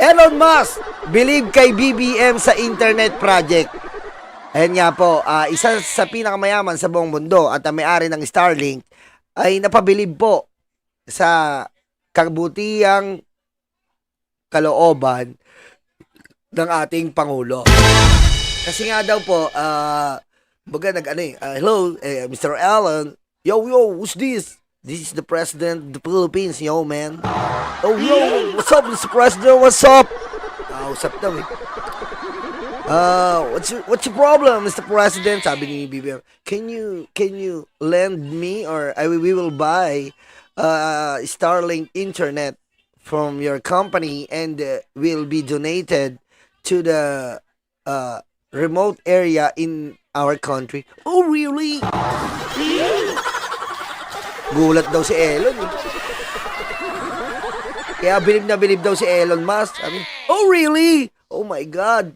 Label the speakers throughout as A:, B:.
A: Elon Musk, believe kay BBM sa internet project. Ayan nga po, isa sa pinakamayaman sa buong mundo at ang may-ari ng Starlink ay napabilib po sa kabutihang kalooban ng ating Pangulo. Kasi nga daw po, hello, Mr. Allen, yo, who's this? This is the President of the Philippines, yo, man. Oh, yo, what's up, Mr. President, what's up? Usap daw eh. What's your problem, Mr. President? Sabi ni BBM, can you lend me or we will buy Starlink internet from your company and will be donated to the remote area in our country. Oh, really? Gulat daw si Elon eh. Kaya bilib daw si Elon Musk. Sabi, oh, really? Oh my God.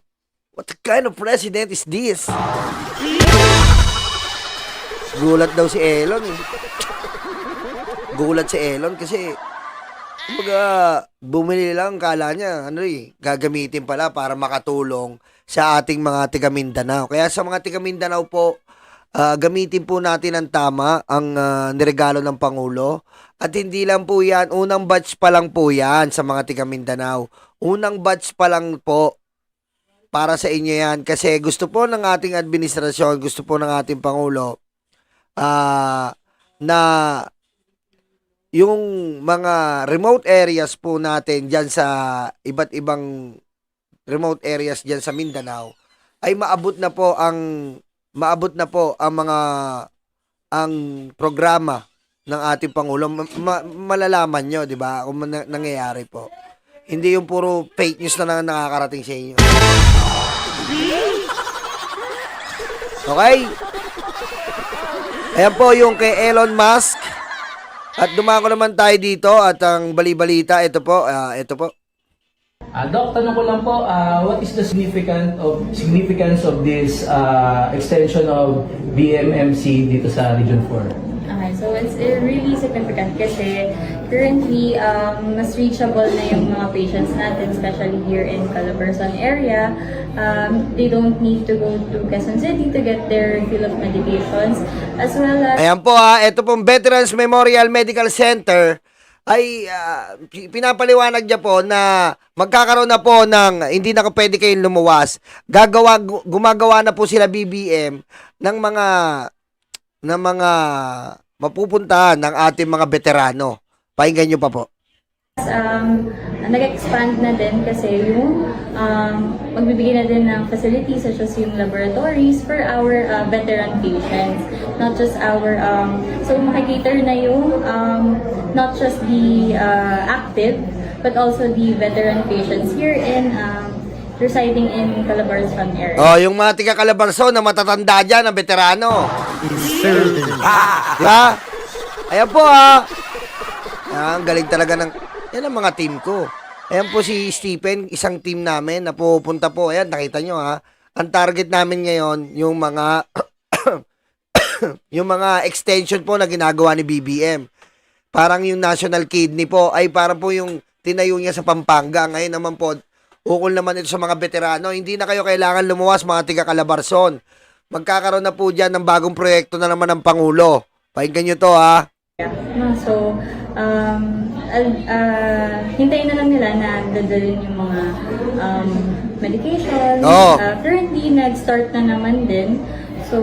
A: What kind of president is this? Gulat daw si Elon eh. Gulat si Elon kasi bumili lang, kala niya gagamitin pala para makatulong sa ating mga taga Mindanao. Kaya sa mga taga Mindanao po, gamitin po natin ang tama ang niregalo ng Pangulo. At hindi lang po yan, unang batch pa lang po yan sa mga taga Mindanao. Unang batch pa lang po para sa inyo yan. Kasi gusto po ng ating administrasyon, gusto po ng ating Pangulo na yung mga remote areas po natin dyan sa iba't ibang remote areas dyan sa Mindanao ay maabot na po ang programa ng ating Pangulo. Malalaman nyo, di ba, kung nangyayari po. Hindi yung puro fake news na nakakarating sa inyo. Okay? Ayan po yung kay Elon Musk. At dumako naman tayo dito at ang bali-balita, ito po.
B: Doc, tanong ko lang po, what is the significance of this extension of BMMC dito sa Region 4?
C: Okay, so it's really significant kasi currently mas reachable na yung mga patients natin, especially here in Calabarzon area. They don't need to go to Quezon City to get their refill of medications as well as...
A: Ayan po ito pong Veterans Memorial Medical Center ay pinapaliwanag niya po na magkakaroon na po ng hindi na pwede kayong lumuwas. Gumagawa na po sila BBM ng mga mapupuntahan ng ating mga veterano. Pakinggan nyo pa po.
C: Nag-expand na din kasi yung magbibigay na din ng facilities such as yung laboratories for our veteran patients. Not just our, so makikater na yung not just the active but also the veteran patients here in residing in Calabarzon area.
A: Oh, yung mga tiga Calabarzon na matatanda dyan, na veterano. Diba? Ayan po ang galing talaga ng yan ang mga team ko. Ayan po si Stephen, isang team namin na pupunta po. Ayan, nakita nyo ang target namin ngayon, yung mga yung mga extension po na ginagawa ni BBM. Parang yung National Kidney po, ay parang po yung tinayo niya sa Pampanga. Ngayon naman po, ukol naman ito sa mga veterano. Hindi na kayo kailangan lumuwas, mga tiga Calabarzon. Magkakaroon na po dyan ng bagong proyekto na naman ng Pangulo. Pakinggan nyo to
C: So, hintayin na lang nila na dadalhin yung mga medication. Currently, nag-start na naman din. So,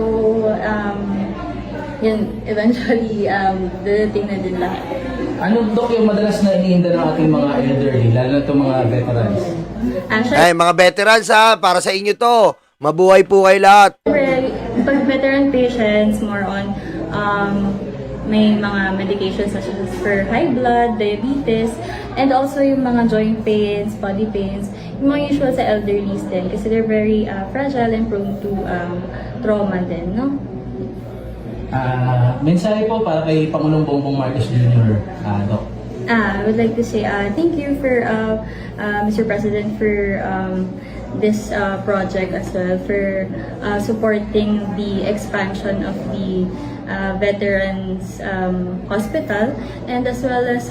C: yun, eventually, dadating na din lahat.
B: Ano, Doc, yung madalas na iniinda ng ating mga elderly, lalo na itong mga veterans?
C: Actually,
A: ay, mga veterans para sa inyo to. Mabuhay po kayo lahat.
C: Pag veteran patients, more on, may mga medications such as for high blood, diabetes, and also yung mga joint pains, body pains, yung mga usual sa elderlies din kasi they're very fragile and prone to trauma din, no?
B: Mensahe po para kay Pangulong Bongbong Marcos Jr., Doc.
C: I would like to say thank you for Mr. President for this project as well, for supporting the expansion of the Veterans Hospital, and as well as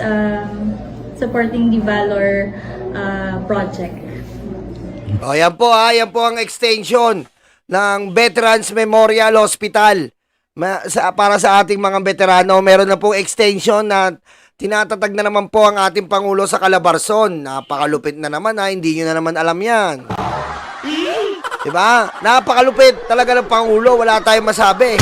C: supporting the Valor project.
A: O, yan po ha. Yan po ang extension ng Veterans Memorial Hospital. Para sa ating mga veterano, meron na pong extension na tinatatag na naman po ang ating Pangulo sa Calabarzon. Napakalupit na naman ha. Hindi nyo na naman alam yan. Diba? Napakalupit talaga ng Pangulo. Wala tayong masabi.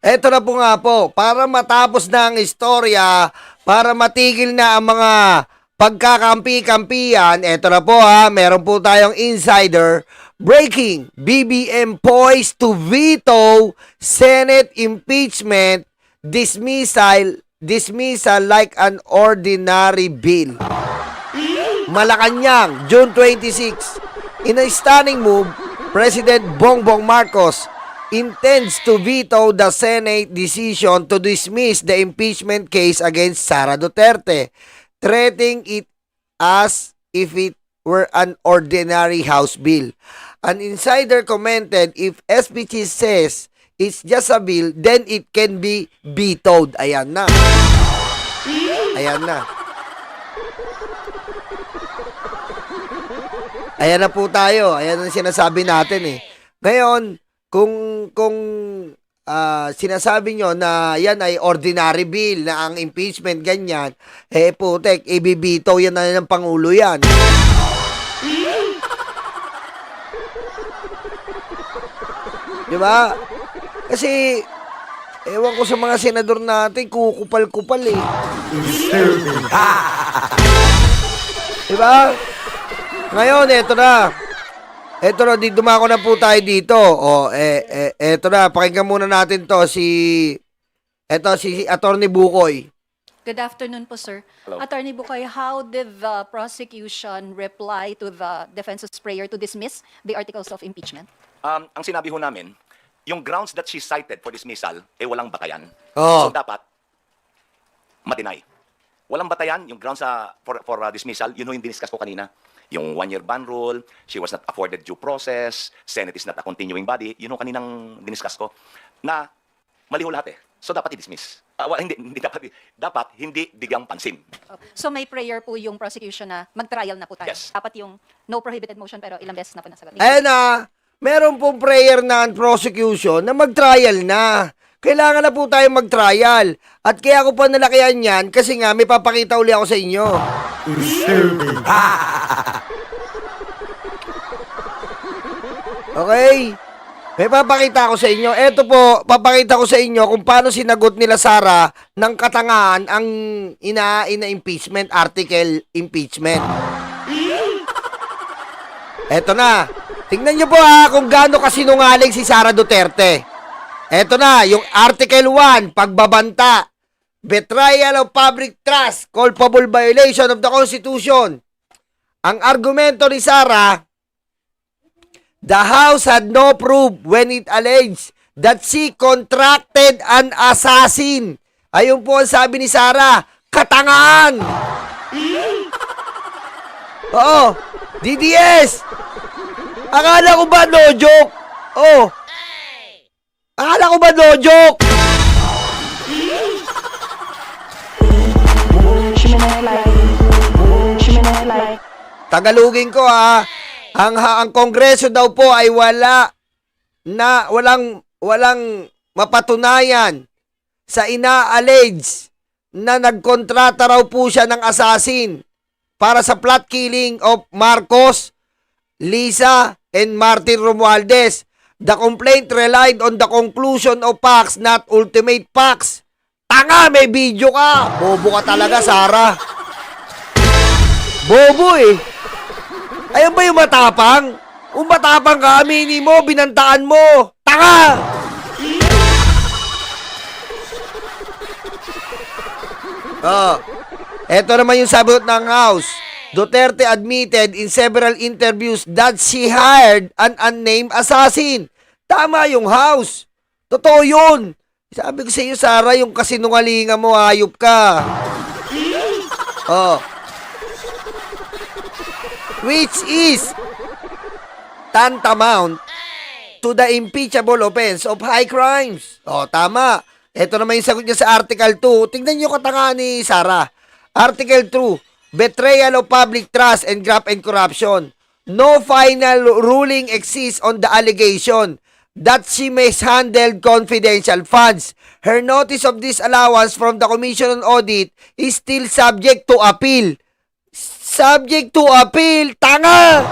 A: Eto na po nga po, para matapos na ang istorya, para matigil na ang mga pagkakampi-kampiyan, eto na po ha, meron po tayong insider. Breaking, BBM poised to veto Senate impeachment, dismissal like an ordinary bill. Malacanang, June 26. In a stunning move, President Bongbong Marcos intends to veto the Senate decision to dismiss the impeachment case against Sara Duterte, treating it as if it were an ordinary House bill. An insider commented, if SPG says it's just a bill, then it can be vetoed. Ayan na. Ayan na. Ayan na po tayo. Ayan ang sinasabi natin eh. Ngayon, kung sinasabi nyo na yan ay ordinary bill, na ang impeachment ganyan, putek, ibibito yan na ng Pangulo yan. Diba? Kasi, ewan ko sa mga senador natin, kukupal-kupal eh. Diba? Ngayon, eto na. Eto na, dumako na po tayo dito. Eto na, pakinggan muna natin to, si Attorney Bukoy.
D: Good afternoon po, sir.
E: Hello.
D: Attorney Bukoy, how did the prosecution reply to the defense's prayer to dismiss the articles of impeachment?
E: Ang sinabi ho namin, yung grounds that she cited for dismissal, walang batayan.
A: Oh.
E: So dapat, ma-deny. Walang batayan, yung grounds for dismissal, yun ho yung diniscuss ko kanina. Yung one-year ban rule, she was not afforded due process, Senate is not a continuing body, yun ho kaninang diniscuss ko, na mali ho lahat eh. So dapat i-dismiss. Hindi dapat hindi bigyang pansin.
D: So may prayer po yung prosecution na mag-trial na po tayo.
E: Yes.
D: Dapat yung no prohibited motion pero ilang beses na po nasagot.
A: Ayan na, meron pong prayer na ang prosecution na mag-trial na. Kailangan na po tayo mag-trial. At kaya ko pa nalakihan yan kasi nga may papakita uli ako sa inyo. Okay? May papakita ako sa inyo. Eto po, papakita ko sa inyo kung paano sinagot nila Sara ng katangahan ang ina-impeachment, article impeachment. Eto na. Tingnan nyo po ha kung gaano kasinungaling si Sara Duterte. Eto na, yung Article 1, pagbabanta. Betrayal of public trust, culpable violation of the Constitution. Ang argumento ni Sara, the House had no proof when it alleged that she contracted an assassin. Ayun po ang sabi ni Sara, katangaan. Oo, DDS. Akala ko ba no joke? Oh. Akala ko ba no joke? Tagalugin ko ha. Ang Kongreso daw po ay walang mapatunayan sa ina-allege na nagkontrata raw po siya ng assassin para sa plot killing of Marcos, Lisa, and Martin Romualdez. The complaint relied on the conclusion of facts, not ultimate facts. Tanga, may video ka. Bobo ka talaga, Sara. Bobo eh. Ayun ba yung matapang? Kung matapang ka, aminin mo, binantaan mo. Tanga! Eto naman yung sagot ng House. Duterte admitted in several interviews that she hired an unnamed assassin. Tama yung House. Totoo yun. Sabi ko sa iyo, Sarah, yung kasinungalingan mo, hayop ka. Oh. Which is tantamount to the impeachable offense of high crimes. Oh, tama. Ito naman yung sagot niya sa Article 2. Tingnan niyo katangahan ni Sarah. Article 2, betrayal of public trust and graft and corruption. No final ruling exists on the allegation that she mishandled confidential funds. Her notice of disallowance from the Commission on Audit is still subject to appeal. Subject to appeal? Tanga!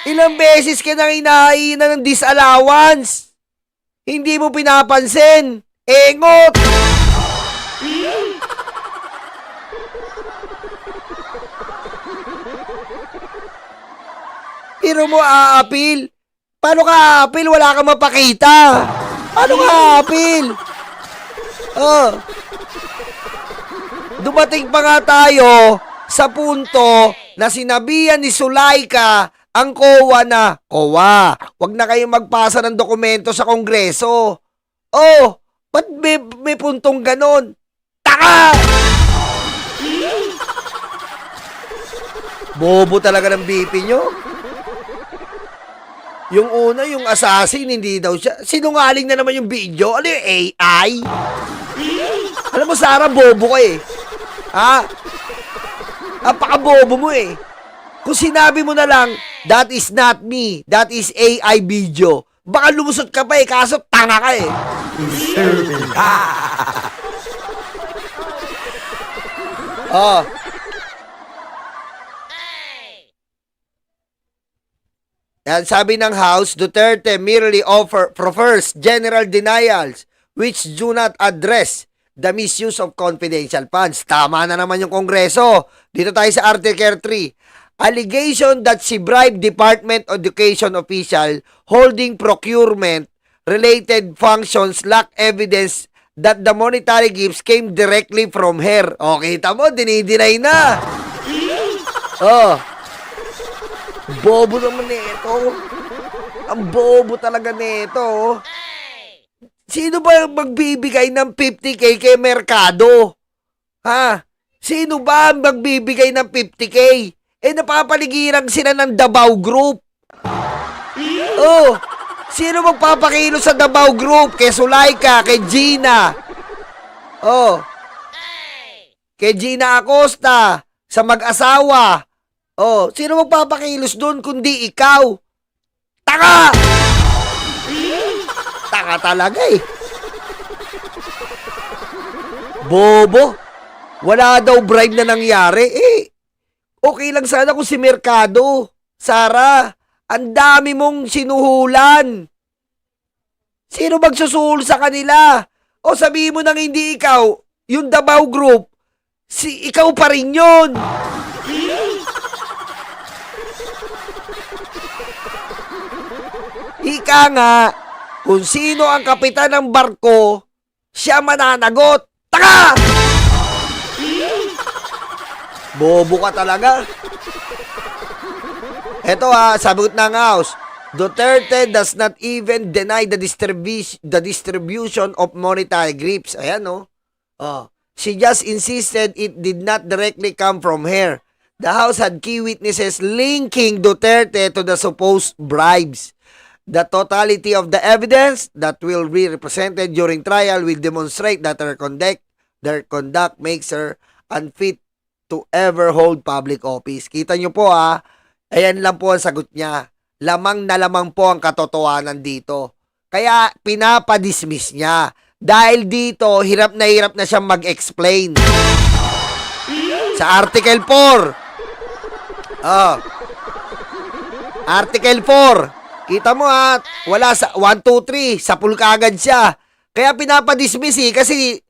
A: Ilang beses ka nang inahainan ng disallowance? Hindi mo pinapansin. Engot! Pero mo a-appeal? Paano ka a-appeal? Wala kang mapakita. Paano ka a-appeal? Oh. Dumating pa nga tayo sa punto na sinabihan ni Sulaika ang COA na, COA, wag na kayong magpasa ng dokumento sa Kongreso. Oh, ba't may puntong ganon? Taka! Bobo talaga ng BP nyo. Yung una, yung assassin, hindi daw siya. Sinungaling na naman yung video. Ano yung AI? Alam mo, Sarah, bobo ka eh. Ha? Apaka-bobo mo eh. Kung sinabi mo na lang, that is not me, that is AI video, baka lumusot ka pa eh, kaso tanga ka eh. Oh. Yan, sabi ng House, Duterte merely prefers general denials which do not address the misuse of confidential funds. Tama na naman yung Kongreso. Dito tayo sa Article 3. Allegation that she bribed Department of Education official holding procurement related functions lack evidence that the monetary gifts came directly from her. O, kita mo, dinidinay na. Oh. Bobo naman nito. Ang bobo talaga nito. Sino ba magbibigay ng 50K kay Mercado? Ha? Sino ba magbibigay ng 50K? Eh, napapaligiran sila ng Davao Group. Oh, sino magpapakilo sa Davao Group? Kay Sulaika, kay Gina. Oh, kay Gina Acosta, sa mag-asawa. Oh, sino magpapakilos doon kundi ikaw? Taka! Taka talaga eh. Bobo. Wala daw bribe na nangyari. Eh, okay lang sana kung si Mercado. Sarah, ang dami mong sinuhulan. Sino magsusuhol sa kanila? O sabihin mo nang hindi ikaw, yung Davao Group, ikaw pa rin yun. Ika nga, kung sino ang kapitan ng barko, siya mananagot. Taka! Bobo ka talaga. Eto sagot ng House. Duterte does not even deny the distribution of monetary gifts. Ayan, no? Oh. She just insisted it did not directly come from her. The House had key witnesses linking Duterte to the supposed bribes. The totality of the evidence that will be represented during trial will demonstrate that her conduct makes her unfit to ever hold public office. Kita nyo po ayan lang po ang sagot niya. Lamang na lamang po ang katotohanan dito. Kaya pinapadismiss niya. Dahil dito, hirap na siyang mag-explain. Sa Article 4. Article 4. Kita mo wala sa 1, 2, 3, sapul kaagad siya. Kaya pinapadismiss kasi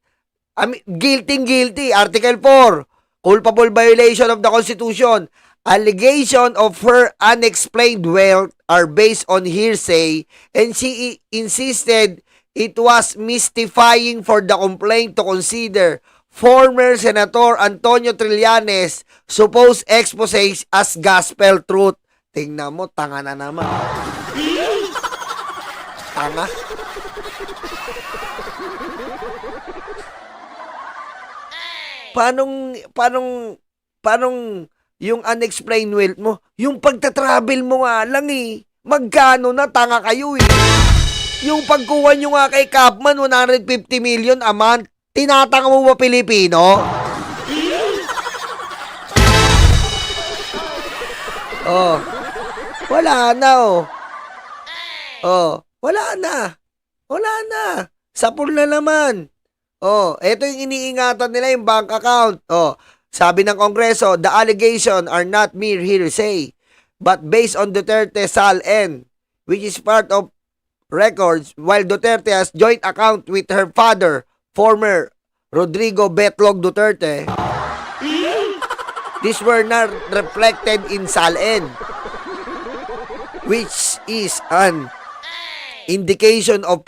A: guilty. Article 4, culpable violation of the Constitution. Allegation of her unexplained wealth are based on hearsay and she insisted it was mystifying for the complaint to consider former Senator Antonio Trillanes' supposed exposés as gospel truth. Tingnan mo, tanga na naman. Tanga. Paanong yung unexplained wealth mo? Yung pagta-travel mo nga lang eh. Magkano na, tanga kayo eh. Yung pagkuha nyo nga kay Capman, 150 million a month, tinatanga mo ba Pilipino? Oh, wala na oh. Oh, wala na. Wala na. Sapul na naman. Oh, eto yung iniingatan nila yung bank account. Oh, sabi ng Kongreso, the allegations are not mere hearsay, but based on Duterte SAL-N, which is part of records, while Duterte has joint account with her father, former Rodrigo Betlog Duterte. These were not reflected in SAL-N, which is an indication of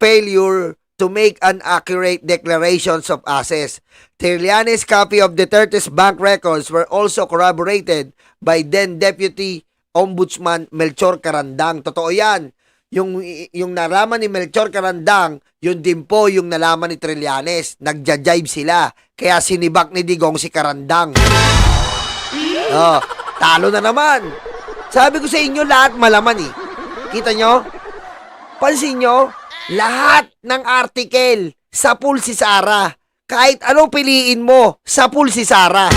A: failure to make an accurate declarations of assets. Trillanes' copy of Duterte's bank records were also corroborated by then Deputy Ombudsman Melchor Carandang. Totoo yan. Yung nalaman ni Melchor Carandang, yun din po yung nalaman ni Trillanes. Nagja-jive sila. Kaya sinibak ni Digong si Carandang. Oh, talo na naman. Sabi ko sa inyo, lahat malaman eh. Kita nyo? Pansin nyo? Lahat ng article, sapul si Sara. Kahit anong piliin mo, sapul si Sara.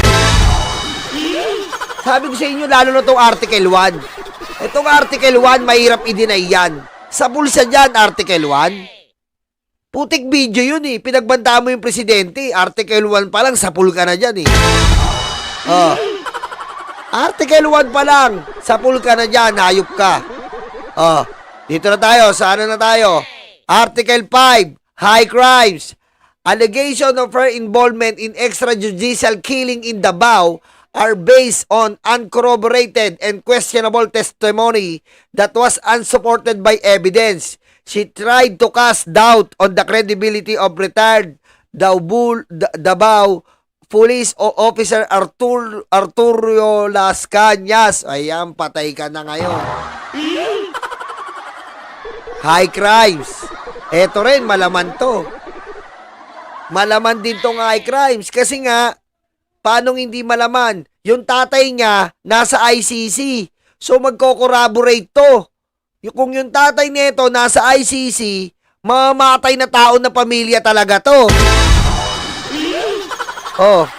A: Sabi ko sa inyo, lalo na itong Article 1. Itong Article 1, mahirap i-deny yan. Sapul siya dyan, Article 1. Putik video yun eh. Pinagbanta mo yung presidente. Article 1 pa lang, sapul ka na dyan eh. Oh. Article 1 pa lang, sapul ka na dyan, hayop ka. Oh. Dito na tayo, sana na tayo. Article 5, high crimes. Allegation of her involvement in extrajudicial killing in Davao are based on uncorroborated and questionable testimony that was unsupported by evidence. She tried to cast doubt on the credibility of retired Davao Police Officer Arturo Las Cañas. Ayan, patay ka na ngayon. High crimes. Eto rin, malaman to. Malaman din tong high crimes. Kasi nga, paano hindi malaman? Yung tatay niya, nasa ICC. So, magko-corroborate to. Kung yung tatay nito nasa ICC, mamamatay na tao na pamilya talaga to. Oh.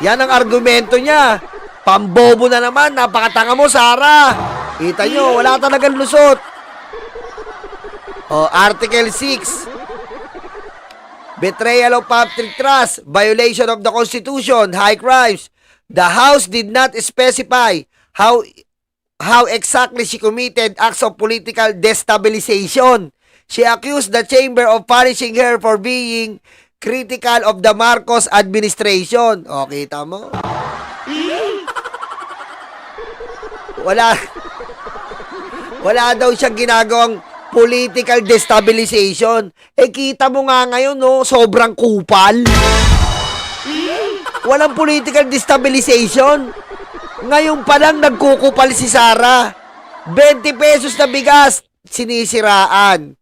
A: Yan ang argumento niya. Pambobo na naman. Napakatanga mo, Sara. Kita nyo, wala talagang lusot. Oh, Article 6. Betrayal of public trust, violation of the Constitution, high crimes. The House did not specify how exactly she committed acts of political destabilization. She accused the chamber of punishing her for being critical of the Marcos administration. O, kita mo? Wala daw siyang ginagawang political destabilization. Eh, kita mo nga ngayon, no? Sobrang kupal. Walang political destabilization. Ngayon pa lang nagkukupal si Sara. 20 pesos na bigas, sinisiraan.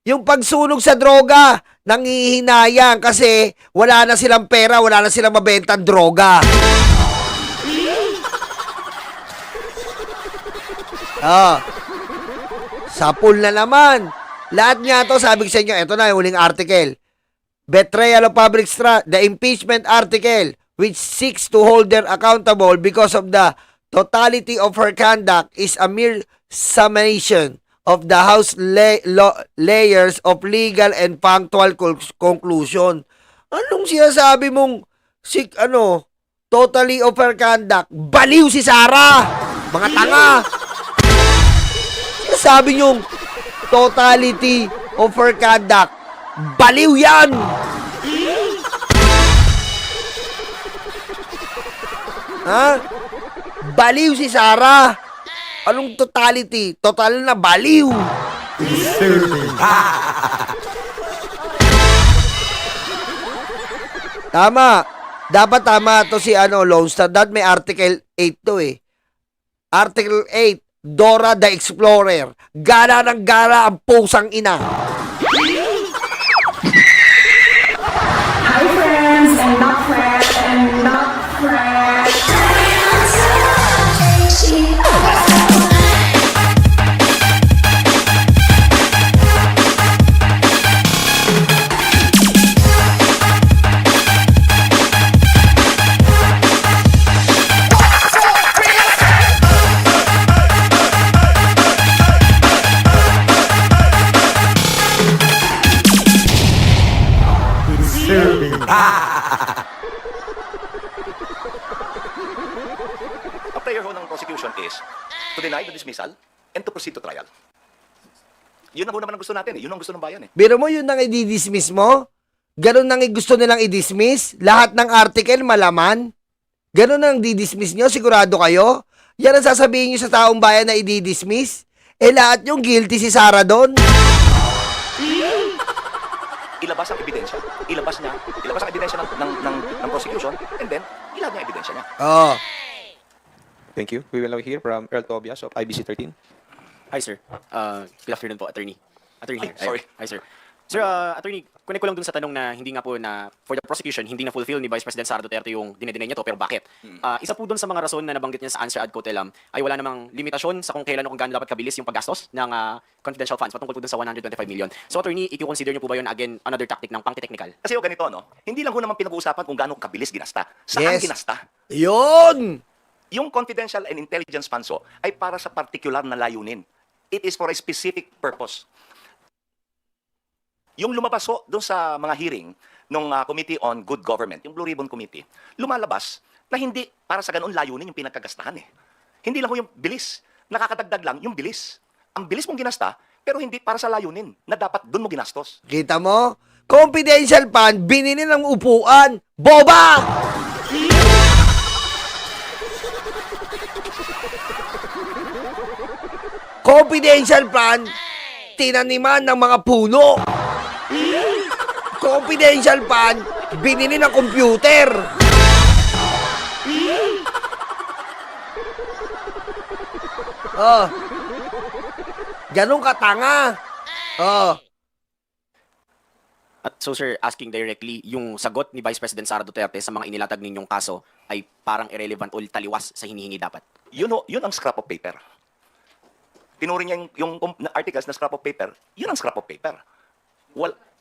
A: Yung pagsunog sa droga, nangihinayang kasi wala na silang pera, wala na silang mabentang droga. Ah, sapul na naman. Lahat nga to, sabi ko sa inyo, ito na yung huling article. Betrayal of public trust, the impeachment article, which seeks to hold her accountable because of the totality of her conduct, is a mere summation of the House layers of legal and factual conclusion. Anong sinasabi mong totally of her conduct? Baliw si Sara! Mga tanga! Sabi nyo, totality of her conduct. Baliw yan! Ha? Baliw si Sara. Anong totality? Total na baliw. Tama. Dapat tama to si Lone Star. That may Article 8 to eh. Article 8, Dora the Explorer. Gala ng gala ang pusang ina.
F: Hi friends and not friends and not friends.
E: Ang prayer ho ng prosecution is to deny the dismissal and to proceed to trial. Yun ang naman ang gusto natin eh. Yun ang gusto ng bayan eh.
A: Biro mo yun nang i-dismiss mo? Ganon nang gusto nilang i-dismiss? Lahat ng article malaman? Ganon nang di-dismiss nyo? Sigurado kayo? Yan ang sasabihin nyo sa taong bayan na i-dismiss? Eh lahat yung guilty si Sara doon?
E: Ilabas ang ebidensya. Ilabas ang ebidensya ng prosecution and then ilagay ang ebidensya niya.
A: Oh.
G: Thank you. We will now hear from Earl Tobias of IBC 13.
H: Hi, sir. Good afternoon po, attorney. Attorney.
E: Ay, sorry.
H: Hi, sir. Sir, attorney, connect ko lang dun sa tanong na hindi nga po na for the prosecution, hindi na fulfill ni Vice President Sara Duterte yung dinedeny niya to, pero bakit? Isa po dun sa mga rason na nabanggit niya sa answer ad cotelem ay wala namang limitasyon sa kung kailan o kung gaano dapat kabilis yung paggastos ng confidential funds patungkol po dun sa 125 million. So, attorney, i-consider niyo po ba yun again another tactic ng pang-technical?
E: Kasi o ganito, no? Hindi lang ho naman pinag-uusapan kung gaano kabilis ginasta. Saan
A: Yes.
E: ginasta?
A: Yun!
E: Yung confidential and intelligence funds ho, ay para sa particular na layunin. It is for a specific purpose. Yung lumabas ho doon sa mga hearing ng Committee on Good Government, yung Blue Ribbon Committee, lumalabas na hindi para sa ganoon layunin yung pinagkagastahan eh. Hindi lang ho yung bilis. Nakakadagdag lang yung bilis. Ang bilis mong ginasta, pero hindi para sa layunin na dapat doon mo ginastos.
A: Kita mo? Confidential fund, binili ng upuan. Boba! Confidential fund, tinaniman ng mga puno. Confidential fund, binili ng computer. Oh. Ganun katanga. Oh.
H: At so, sir, asking directly, yung sagot ni Vice President Sara Duterte sa mga inilatag ninyong kaso ay parang irrelevant o taliwas sa hinihingi dapat.
E: Yun ang scrap of paper. Tinuring niya yung articles na scrap of paper, yun ang scrap of paper.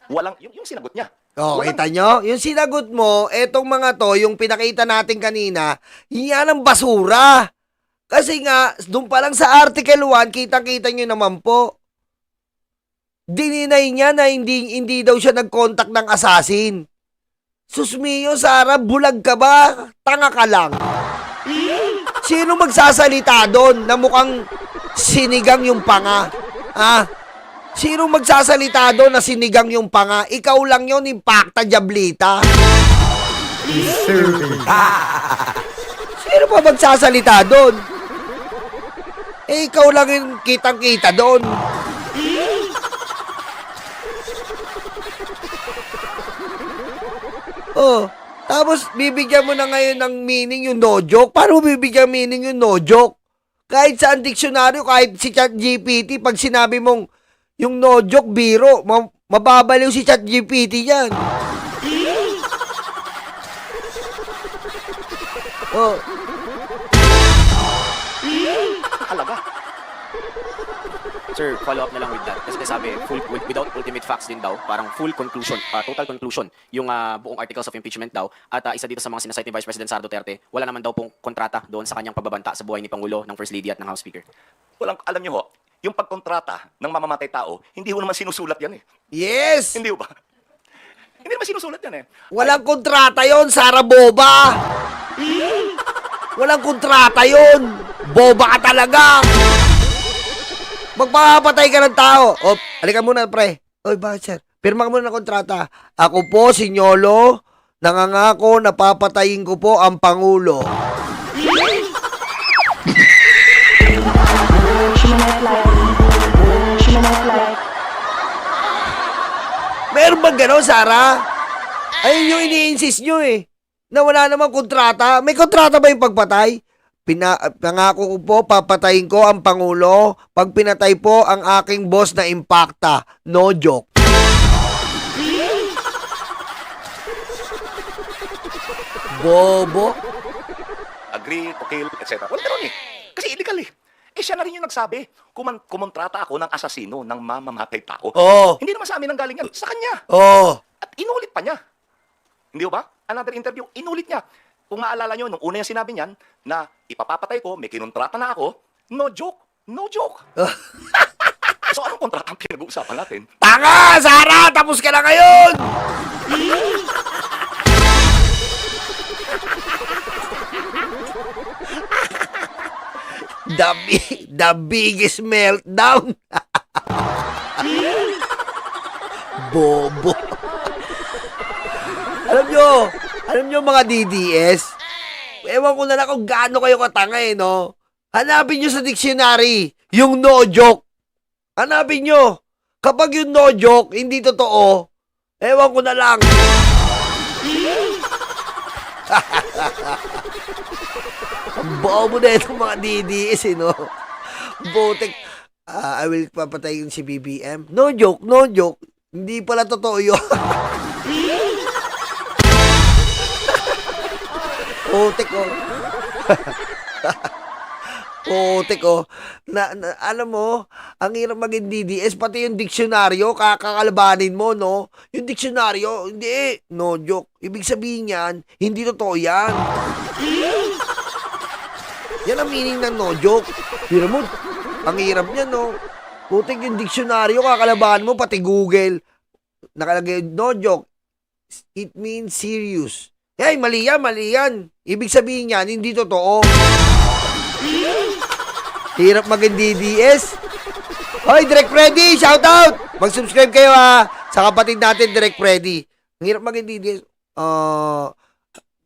E: Walang, yung sinagot niya.
A: Oh,
E: Walang-
A: kita nyo? Yung sinagot mo, etong mga to, yung pinakita natin kanina, yan ang basura. Kasi nga, doon pa lang sa Article 1, kitang-kita nyo naman po. Dininay niya na hindi daw siya nag-contact ng assassin. Susmiyo, Sara, bulag ka ba? Tanga ka lang. Sino magsasalita doon na mukhang sinigang yung panga? Ah? Sino magsasalita doon na sinigang yung panga? Ikaw lang yun, impacta diablita. Sino pa magsasalita doon? Eh, ikaw lang yung kitang-kita doon. Oh, tapos bibigyan mo na ngayon ng meaning yung no joke. Paano mo bibigyan meaning yung no joke? Kahit sa diksyonaryo, kahit si ChatGPT, pag sinabi mong yung no joke biro, mababaliw si ChatGPT yan. Oh,
E: Halaga.
H: Sir, follow up na lang with that. Kasi sabi, without ultimate facts din daw, parang full conclusion, total conclusion, yung buong articles of impeachment daw. At isa dito sa mga sinasite ni Vice President Sara Duterte, wala naman daw pong kontrata doon sa kanyang pagbabanta sa buhay ni Pangulo, ng First Lady at ng House Speaker.
E: Alam niyo ho, yung pagkontrata ng mamamatay tao, hindi ho naman sinusulat yan eh.
A: yes!
E: Hindi ho ba? Hindi naman sinusulat yan eh.
A: Walang kontrata yon, Sara Boba! Walang kontrata yon! Boba ka talaga! Magpapatay ka ng tao. O, halika muna, pre. Oy, bakit, sir? Pirma ka muna ng kontrata. Ako po, si Nyolo, nangangako na papatayin ko po ang Pangulo. Meron bang gano'n, Sara? Ayun yung ini-insist nyo eh. na wala namang kontrata. May kontrata ba yung pagpatay? Pangako ko po, papatayin ko ang Pangulo pag pinatay po ang aking boss na Impacta. No joke. Bobo.
E: Agree to kill, etc. Wala ganun eh. Kasi illegal eh. Eh siya na rin yung nagsabi, kumontrata ako ng asasino ng mamamatay tao.
A: Oo.
E: Hindi naman sa amin ang galing yan, sa kanya.
A: Oo.
E: At inulit pa niya. Hindi ba? Another interview, inulit niya. Kung maalala nyo, nung una yung sinabi niyan, na ipapapatay ko, may kinontrata na ako, no joke. No joke. So anong kontrata ang pinag-uusapan natin?
A: Tanga, Sara! Tapos ka na ngayon! The biggest meltdown. Bobo. Alam nyo mga DDS, ewan ko na lang kung gaano kayo katanga eh, no? Hanapin nyo sa dictionary yung no joke. Hanapin nyo. Kapag yung no joke, hindi totoo, ewan ko na lang. Ang bobo na itong mga DDS, eh, no? Botek. I will papatayin si BBM. No joke, no joke. Hindi pala totoo yun. Botek, oh. Botek, oh. Alam mo, ang hirap maging DDS, pati yung diksyonaryo, kakakalabanin mo, no? Yung diksyonaryo, hindi, no joke. Ibig sabihin yan, hindi totoo yan. Yan ang meaning ng no joke. Hirap mo, ang hirap niya, no? Putik yung diksyonaryo, kakalabahan mo, pati Google. Nakalagay, no joke. It means serious. Hey, mali yan, mali yan. Ibig sabihin yan, hindi totoo. Hirap maging DDS. Hoy, Direct Freddy, shout out! Mag-subscribe kayo ha, sa kapatid natin, Direct Freddy. Ang hirap maging DDS.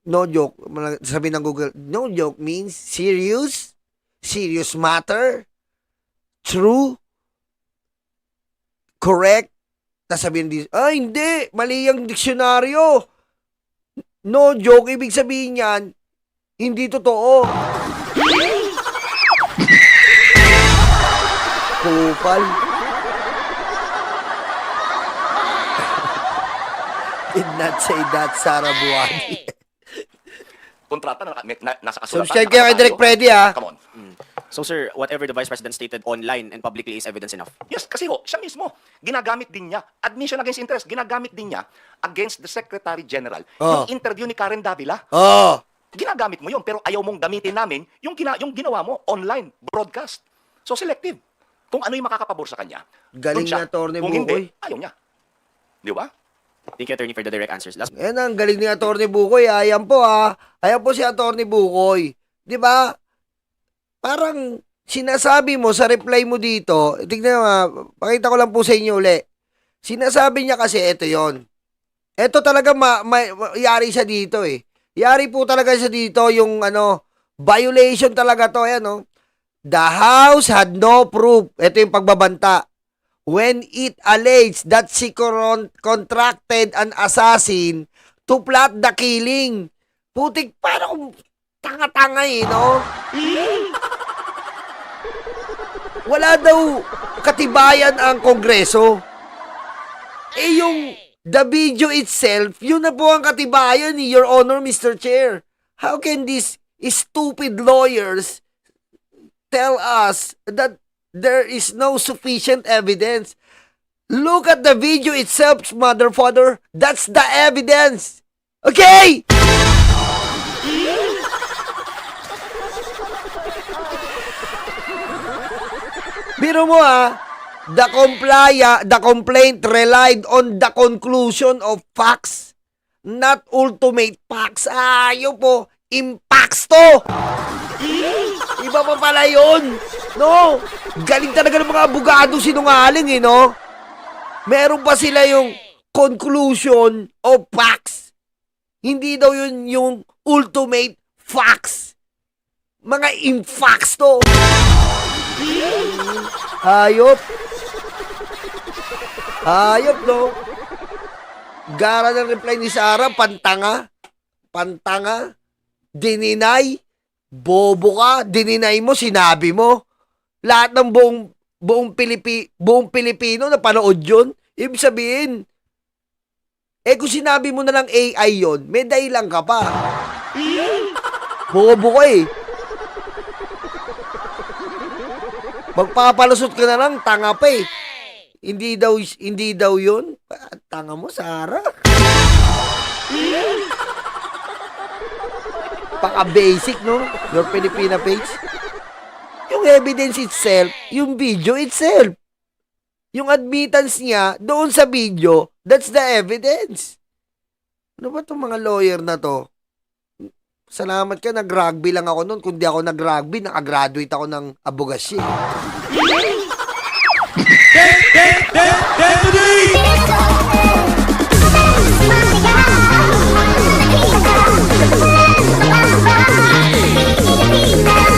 A: No joke. Sabi ng Google, no joke means serious, serious matter, true, correct. Tapos sabihin din, hindi, mali yung diksyonaryo. No joke, ibig sabihin yan, hindi totoo. Kupal. Did not say that, Sarah Buwadi.
E: Kontrata nasa kasulatan.
A: Subscribe kayo kay Direct Freddy, ha?
E: Come on.
H: So sir, whatever the Vice President stated online and publicly is evidence enough.
E: Yes, kasi siya mismo, ginagamit din niya, admission against interest, ginagamit din niya against the Secretary General. Yung interview ni Karen Davila, ginagamit mo yun, pero ayaw mong gamitin namin yung ginawa mo online, broadcast. So selective. Kung ano yung makakapabor sa kanya.
A: Galing
E: dun siya.
A: ni Atty.
E: Kung
A: Bukoy.
E: hindi, ayaw niya. Di ba?
H: Thank you, Attorney, for the direct answers. Last
A: Yan ang galing ni Atty. Bukoy. Ayan po, ha. Ayan po si Atty. Bukoy. Di ba? Parang sinasabi mo sa reply mo dito, tignan mo, pakita ko lang po sa inyo uli. Sinasabi niya kasi, ito yon. Ito talaga, yari siya dito eh. Yari po talaga siya dito, yung violation talaga to. Ayan, no? The House had no proof. Ito yung pagbabanta. When it alleged that she contracted an assassin to plot the killing. Putik, parang tanga-tanga eh, no? Wala daw katibayan ang Kongreso. Eh yung the video itself, yun na po ang katibayan ni Your Honor, Mr. Chair. How can these stupid lawyers tell us that there is no sufficient evidence? Look at the video itself, mother, father. That's the evidence. Okay? Biro mo the complaint relied on the conclusion of facts, not ultimate facts. Ayaw po, impacts to. Iba pa pala yun. No? Galing talaga ng mga abogado sinungaling, eh, no? Meron pa sila yung conclusion of facts. Hindi daw yun yung ultimate facts. Mga infacts to. Hayop. Hayop, no? Gara ng reply ni Sarah, pantanga. pantanga, dininay, bobo ka, dininay mo, sinabi mo. Lahat ng buong Pilipino na panood yun. Ibig sabihin, kung sinabi mo na lang AI yon, may dahilan ka pa. Bobo ka eh. Magpapalusot ka na lang, tanga pa eh. Hindi daw yun. Tanga mo, Sarah. Paka-basic, no? Your Filipina page. Yung evidence itself, yung video itself. Yung admittance niya doon sa video, that's the evidence. Ano ba itong mga lawyer na to? Salamat ka, nag-rugby lang ako noon. Kung di ako nag-rugby, nakagraduate ako ng abogasya.
I: Thank you.